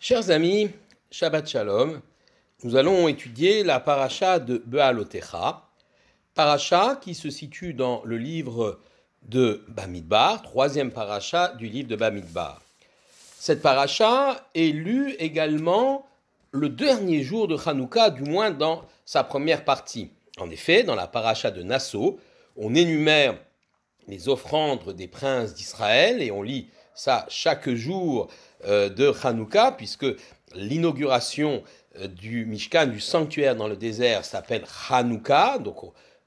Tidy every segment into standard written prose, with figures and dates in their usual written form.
Chers amis, Shabbat Shalom, nous allons étudier la paracha de Be'alotecha, paracha qui se situe dans le livre de Bamidbar, troisième paracha du livre de Bamidbar. Cette paracha est lue également le dernier jour de Hanouka, du moins dans sa première partie. En effet, dans la paracha de Nasso, on énumère les offrandes des princes d'Israël et on lit ça chaque jour de Hanouka, puisque l'inauguration du Mishkan, du sanctuaire dans le désert, s'appelle Hanouka, donc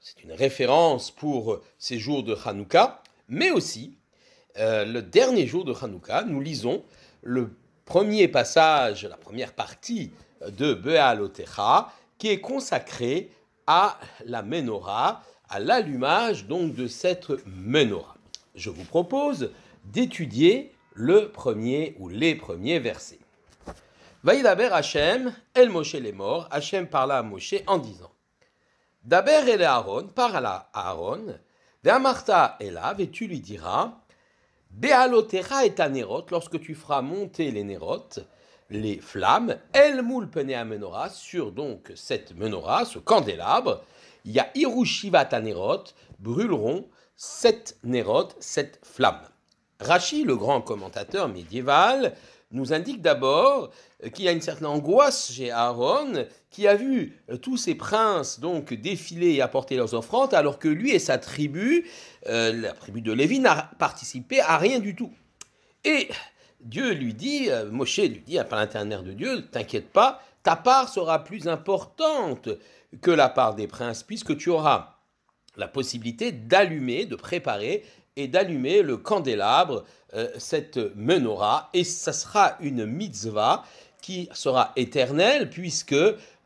c'est une référence pour ces jours de Hanouka, mais aussi le dernier jour de Hanouka, nous lisons le premier passage, la première partie de Be'alotecha, qui est consacrée à la menorah, à l'allumage donc de cette menorah. Je vous propose d'étudier le premier ou les premiers versets. Vaïdaber Hachem, El Moshe les morts, Hachem parla à Moshe en disant Daber el Aaron, parle à Aaron, Ve'amarta elav, et tu lui diras Be'alotecha et anerot, lorsque tu feras monter les nerot, les flammes, El moul pene à menorah, sur donc cette menorah, ce candélabre, il y a Hirushivat anerot, brûleront 7 nerot, 7 flammes. Rashi, le grand commentateur médiéval, nous indique d'abord qu'il y a une certaine angoisse chez Aaron, qui a vu tous ces princes donc défiler et apporter leurs offrandes, alors que lui et sa tribu, la tribu de Lévi, n'a participé à rien du tout. Et Dieu lui dit, Moshe lui dit, par l'intermédiaire de Dieu, t'inquiète pas, ta part sera plus importante que la part des princes, puisque tu auras la possibilité d'allumer, de préparer et d'allumer le candélabre, cette menorah, et ça sera une mitzvah qui sera éternelle, puisque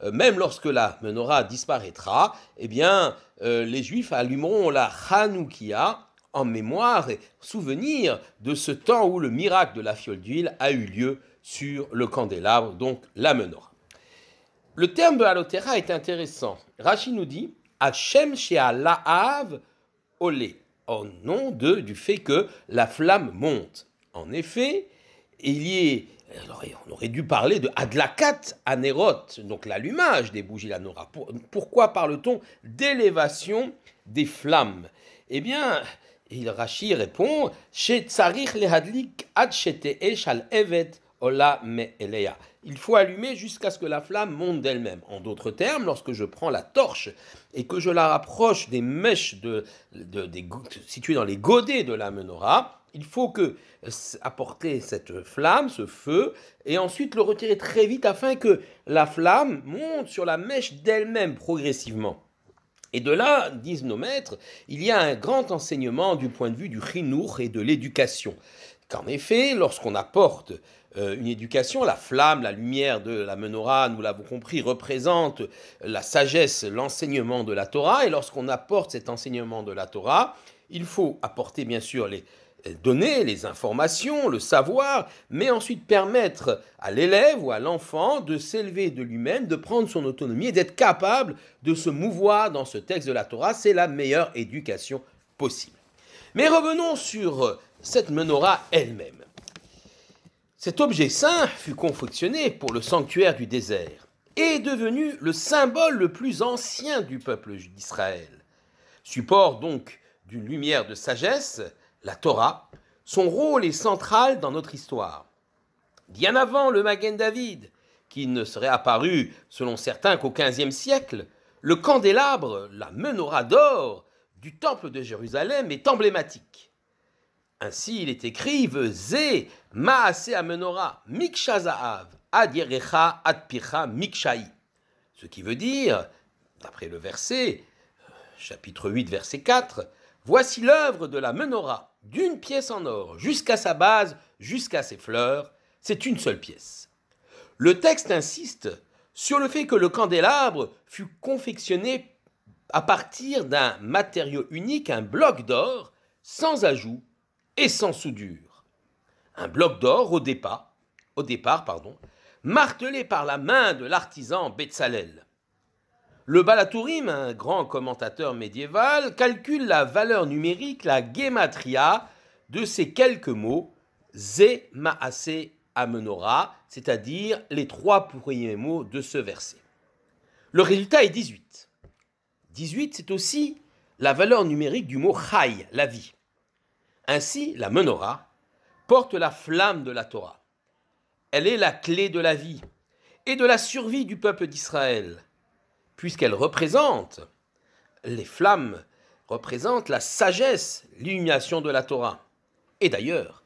même lorsque la menorah disparaîtra, eh bien, les Juifs allumeront la Hanoukia en mémoire et souvenir de ce temps où le miracle de la fiole d'huile a eu lieu sur le candélabre, donc la menorah. Le terme Be'alotecha est intéressant. Rashi nous dit Hachem she'ala'av olé, au nom du fait que la flamme monte. En effet, on aurait dû parler de Adlakat Anerot, donc l'allumage des bougies la menorah. Pourquoi parle-t-on d'élévation des flammes? Eh bien, Rashi répond She'tzarich lehadlik ad shete'esh al evet ola me'eleya. Il faut allumer jusqu'à ce que la flamme monte d'elle-même. En d'autres termes, lorsque je prends la torche et que je la rapproche des mèches situées dans les godets de la menorah, il faut apporter cette flamme, ce feu, et ensuite le retirer très vite afin que la flamme monte sur la mèche d'elle-même progressivement. Et de là, disent nos maîtres, il y a un grand enseignement du point de vue du chinour et de l'éducation. Qu'en effet, lorsqu'on apporte une éducation, la flamme, la lumière de la menorah, nous l'avons compris, représente la sagesse, l'enseignement de la Torah. Et lorsqu'on apporte cet enseignement de la Torah, il faut apporter bien sûr les données, les informations, le savoir, mais ensuite permettre à l'élève ou à l'enfant de s'élever de lui-même, de prendre son autonomie et d'être capable de se mouvoir dans ce texte de la Torah. C'est la meilleure éducation possible. Mais revenons sur cette menorah elle-même. Cet objet saint fut confectionné pour le sanctuaire du désert et est devenu le symbole le plus ancien du peuple d'Israël. Support donc d'une lumière de sagesse, la Torah, son rôle est central dans notre histoire. Bien avant le Magen David, qui ne serait apparu, selon certains, qu'au XVe siècle, le candélabre, la menorah d'or du temple de Jérusalem est emblématique. Ainsi, il est écrit Zé maaseh menorah miksha za'av ad yerecha ad picha mikshai. Ce qui veut dire, d'après le verset, chapitre 8, verset 4, voici l'œuvre de la menorah, d'une pièce en or jusqu'à sa base, jusqu'à ses fleurs, c'est une seule pièce. Le texte insiste sur le fait que le candélabre fut confectionné à partir d'un matériau unique, un bloc d'or, sans ajout et sans soudure. Un bloc d'or au départ, martelé par la main de l'artisan Betzalel. Le Balatourim, un grand commentateur médiéval, calcule la valeur numérique, la guématria, de ces quelques mots, Zé Maasé Amenora, c'est-à-dire les 3 premiers mots de ce verset. Le résultat est 18. 18, c'est aussi la valeur numérique du mot Chai, la vie. Ainsi, la menorah porte la flamme de la Torah. Elle est la clé de la vie et de la survie du peuple d'Israël, puisqu'elle représente, les flammes représentent la sagesse, l'illumination de la Torah. Et d'ailleurs,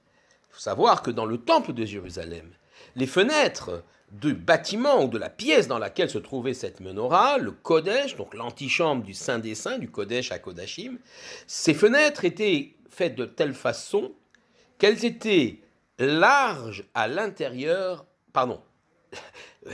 il faut savoir que dans le temple de Jérusalem, les fenêtres du bâtiment ou de la pièce dans laquelle se trouvait cette menorah, le Kodesh, donc l'antichambre du Saint des Saints, du Kodesh à Kodashim, ces fenêtres étaient faites de telle façon qu'elles étaient larges à l'intérieur,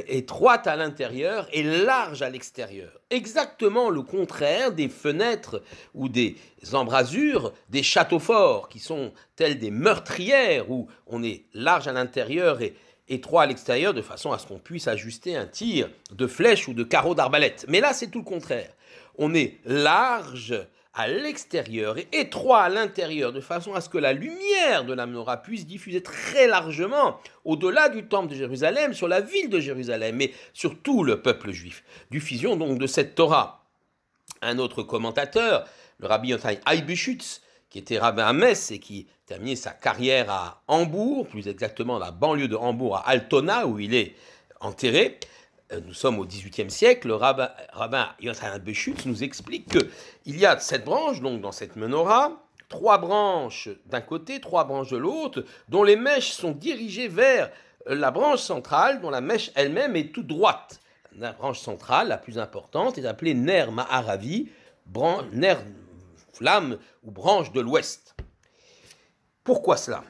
étroites à l'intérieur et larges à l'extérieur. Exactement le contraire des fenêtres ou des embrasures des châteaux forts qui sont telles des meurtrières où on est large à l'intérieur et étroit à l'extérieur de façon à ce qu'on puisse ajuster un tir de flèche ou de carreau d'arbalète. Mais là, c'est tout le contraire. On est large à l'extérieur et étroit à l'intérieur, de façon à ce que la lumière de la menorah puisse diffuser très largement au-delà du temple de Jérusalem, sur la ville de Jérusalem, et sur tout le peuple juif. Diffusion donc de cette Torah. Un autre commentateur, le rabbi Yochanan Eibeshutz, qui était rabbin à Metz et qui terminé sa carrière à Hambourg, plus exactement la banlieue de Hambourg, à Altona, où il est enterré. Nous sommes au XVIIIe siècle, le rabbin Yochanan Eibeshutz nous explique qu'il y a 7 branches, donc dans cette menorah, 3 branches d'un côté, 3 branches de l'autre, dont les mèches sont dirigées vers la branche centrale, dont la mèche elle-même est toute droite. La branche centrale, la plus importante, est appelée Ner Ma'aravi, Ner flamme ou branche de l'ouest. Pourquoi cela ?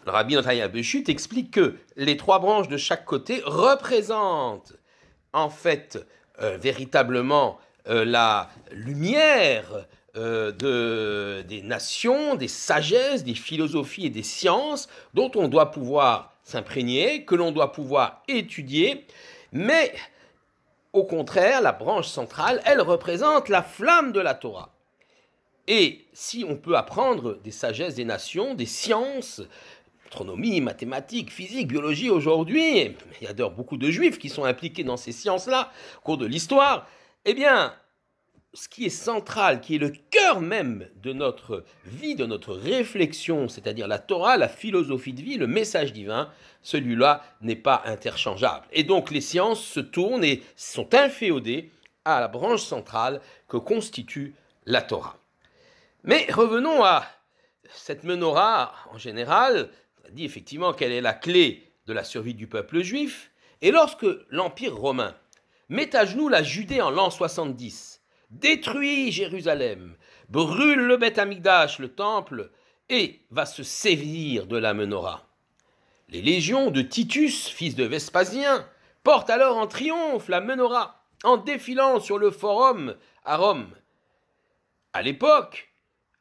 Le rabbi Yochanan Eibeshutz explique que les 3 branches de chaque côté représentent en fait véritablement la lumière des nations, des sagesses, des philosophies et des sciences dont on doit pouvoir s'imprégner, que l'on doit pouvoir étudier, mais au contraire, la branche centrale, elle représente la flamme de la Torah. Et si on peut apprendre des sagesses des nations, des sciences, astronomie, mathématiques, physique, biologie aujourd'hui, il y a d'ailleurs beaucoup de juifs qui sont impliqués dans ces sciences-là au cours de l'histoire, eh bien, ce qui est central, qui est le cœur même de notre vie, de notre réflexion, c'est-à-dire la Torah, la philosophie de vie, le message divin, celui-là n'est pas interchangeable. Et donc les sciences se tournent et sont inféodées à la branche centrale que constitue la Torah. Mais revenons à cette menorah en général. On a dit effectivement qu'elle est la clé de la survie du peuple juif. Et lorsque l'Empire romain met à genoux la Judée en l'an 70, détruit Jérusalem, brûle le Beth Amikdash, le temple, et va se sévir de la menorah, les légions de Titus, fils de Vespasien, portent alors en triomphe la menorah en défilant sur le forum à Rome. À l'époque,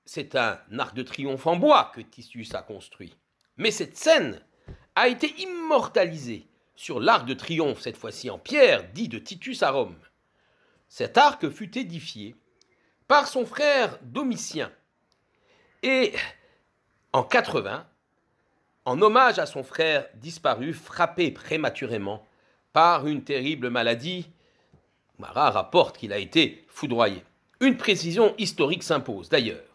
c'est un arc de triomphe en bois que Titus a construit. Mais cette scène a été immortalisée sur l'arc de triomphe, cette fois-ci en pierre, dit de Titus à Rome. Cet arc fut édifié par son frère Domitien. Et en 80, en hommage à son frère disparu, frappé prématurément par une terrible maladie, Marat rapporte qu'il a été foudroyé. Une précision historique s'impose d'ailleurs.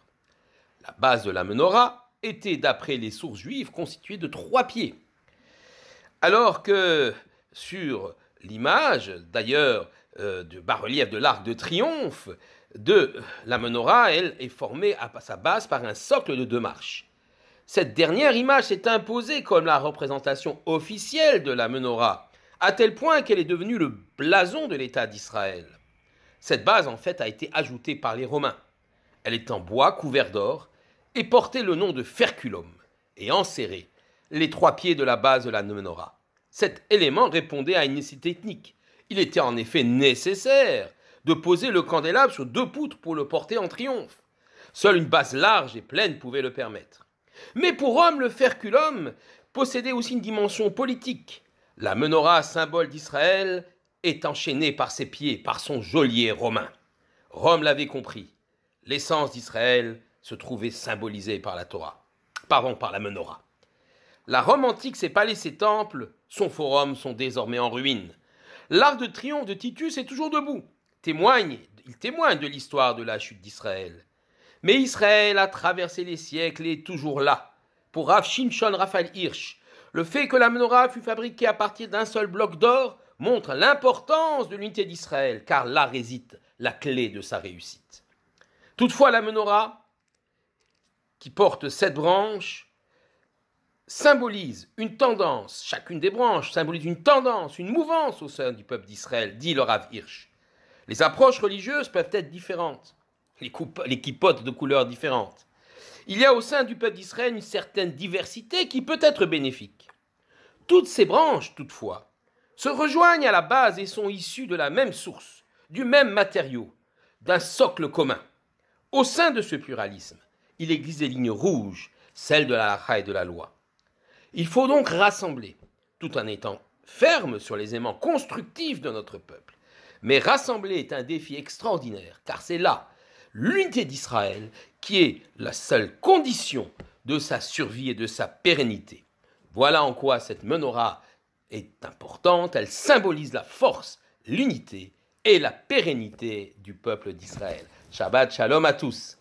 La base de la menorah était, d'après les sources juives, constituée de 3 pieds. Alors que sur l'image, d'ailleurs, du bas-relief de l'arc de triomphe de la menorah, elle est formée à sa base par un socle de 2 marches. Cette dernière image s'est imposée comme la représentation officielle de la menorah, à tel point qu'elle est devenue le blason de l'État d'Israël. Cette base, en fait, a été ajoutée par les Romains. Elle est en bois couvert d'or et portait le nom de ferculum et enserrait les 3 pieds de la base de la menorah. Cet élément répondait à une nécessité technique. Il était en effet nécessaire de poser le candélabre sur 2 poutres pour le porter en triomphe. Seule une base large et pleine pouvait le permettre. Mais pour Rome, le ferculum possédait aussi une dimension politique. La menorah, symbole d'Israël, est enchaînée par ses pieds, par son geôlier romain. Rome l'avait compris. L'essence d'Israël se trouvait symbolisée par la Torah, par la menorah. La Rome antique, ses palais, ses temples, son forum sont désormais en ruine. L'arc de triomphe de Titus est toujours debout. Il témoigne de l'histoire de la chute d'Israël. Mais Israël a traversé les siècles et est toujours là. Pour Rav Shimshon Raphaël Hirsch, le fait que la menorah fut fabriquée à partir d'un seul bloc d'or montre l'importance de l'unité d'Israël, car là réside la clé de sa réussite. Toutefois, la menorah, qui porte 7 branches, symbolise une tendance, chacune des branches symbolise une tendance, une mouvance au sein du peuple d'Israël, dit le Rav Hirsch. Les approches religieuses peuvent être différentes, les kippotes de couleurs différentes. Il y a au sein du peuple d'Israël une certaine diversité qui peut être bénéfique. Toutes ces branches, toutefois, se rejoignent à la base et sont issues de la même source, du même matériau, d'un socle commun. Au sein de ce pluralisme, il existe des lignes rouges, celles de la halakha et de la loi. Il faut donc rassembler, tout en étant ferme sur les éléments constructifs de notre peuple. Mais rassembler est un défi extraordinaire, car c'est là l'unité d'Israël qui est la seule condition de sa survie et de sa pérennité. Voilà en quoi cette menorah est importante, elle symbolise la force, l'unité et la pérennité du peuple d'Israël. Shabbat Shalom à tous.